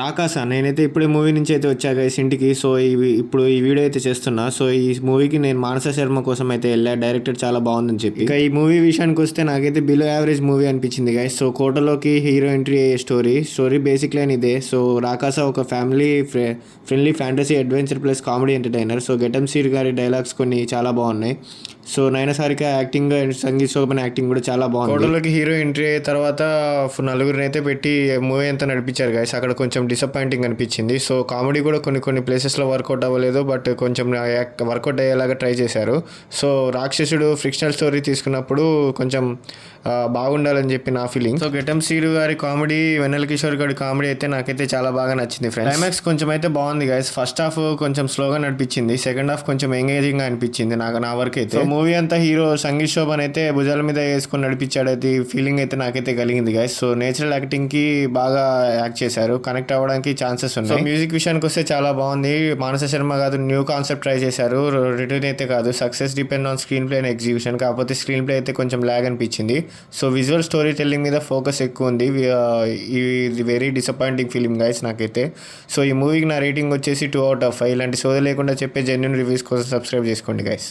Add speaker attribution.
Speaker 1: రాకాస నేనైతే ఇప్పుడే మూవీ నుంచి అయితే వచ్చా గైస్ ఇంటికి. సో ఇప్పుడు ఈ వీడియో అయితే చేస్తున్నా. సో ఈ మూవీకి నేను మానస శర్మ కోసం అయితే వెళ్ళా. డైరెక్టర్ చాలా బాగుందని చెప్పి. ఇక ఈ మూవీ విషయానికి వస్తే నాకైతే బిలో యావరేజ్ మూవీ అనిపించింది గైస్. సో కోటలోకి హీరో ఎంట్రీ అయ్యే స్టోరీ బేసిక్ లైన్ ఇదే. సో రాకాస ఒక family friendly fantasy adventure plus comedy entertainer. So గెటమ్ సీర్ గారి డైలాగ్స్ కొన్ని చాలా బాగున్నాయి. So నయనసారిక acting and sangeet Shobhan acting కూడా చాలా బాగుంది. కోటలోకి హీరో ఎంట్రీ అయిన తర్వాత నలుగురిని అయితే పెట్టి మూవీ అంతా నడిపించారు గైస్. అక్కడ కొంచెం డిసప్పాయింటింగ్ అనిపించింది. సో కామెడీ కూడా కొన్ని ప్లేసెస్లో వర్కౌట్ అవ్వలేదు, బట్ కొంచెం వర్కౌట్ అయ్యేలాగా ట్రై చేశారు. సో రాక్షసుడు ఫ్రిక్షనల్ స్టోరీ తీసుకున్నప్పుడు కొంచెం బాగుండాలని చెప్పి నా ఫీలింగ్. సో గెటమ్ సీరు గారి కామెడీ, వెన్నెల కిషోర్ గారి కామెడీ అయితే నాకైతే చాలా బాగా నచ్చింది ఫ్రెండ్స్. క్లైమాక్స్ కొంచెం అయితే బాగుంది గైస్. ఫస్ట్ హాఫ్ కొంచెం స్లోగా నడిపించింది, సెకండ్ హాఫ్ కొంచెం ఎంగేజింగ్ గా అనిపించింది నా వరకు అయితే. సో మూవీ అంతా హీరో సంగీత్ శోభన్ అయితే భుజాల మీద వేసుకొని నడిపించాడు. అది ఫీలింగ్ అయితే నాకైతే కలిగింది గైస్. సో నేచురల్ యాక్టింగ్ కి బాగా యాక్ట్ చేశారు, కనెక్ట్ అవ్వడానికి ఛాన్సెస్ ఉన్నాయి. సో మ్యూజిక్ విషయానికి వస్తే చాలా బాగుంది. మానస శర్మ కాదు, న్యూ కాన్సెప్ట్ ట్రై చేశారు. రిటర్న్ అయితే కాదు, success depend on screen play and execution. కాకపోతే స్క్రీన్ ప్లే అయితే కొంచెం ల్యాగ్ అనిపించింది. సో విజువల్ స్టోరీ టెల్లింగ్ మీద ఫోకస్ ఎక్కువ ఉంది. ఇది వెరీ డిసప్పాయింటింగ్ ఫిలిం గైస్ నాకైతే. సో ఈ మూవీకి నా రేటింగ్ వచ్చేసి 2/5. ఇలాంటి సోద లేకుండా చెప్పే జెన్యున్ రివ్యూస్ కోసం సబ్స్క్రైబ్ చేసుకోండి గైస్.